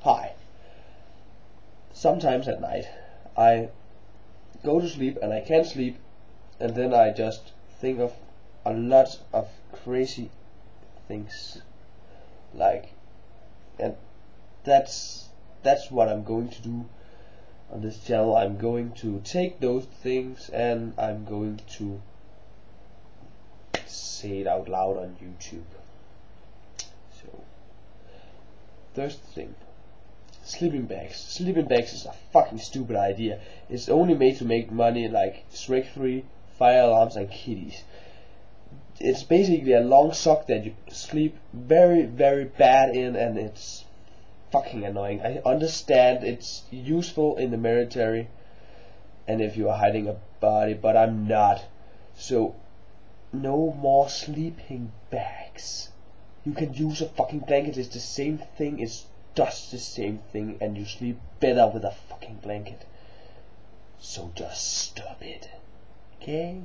Hi. Sometimes at night I go to sleep and I can't sleep, and then I just think of a lot of crazy things, like, and that's what I'm going to do on this channel. I'm going to take those things and I'm going to say it out loud on YouTube. So, first thing, sleeping bags. Sleeping bags is a fucking stupid idea. It's only made to make money, like Shrek 3, fire alarms and kitties. It's basically a long sock that you sleep very, very bad in, and it's fucking annoying. I understand it's useful in the military and if you are hiding a body, but I'm not. So, no more sleeping bags. You can use a fucking blanket. It's the same thing. It does the same thing, and you sleep better with a fucking blanket. So just stop it. Okay?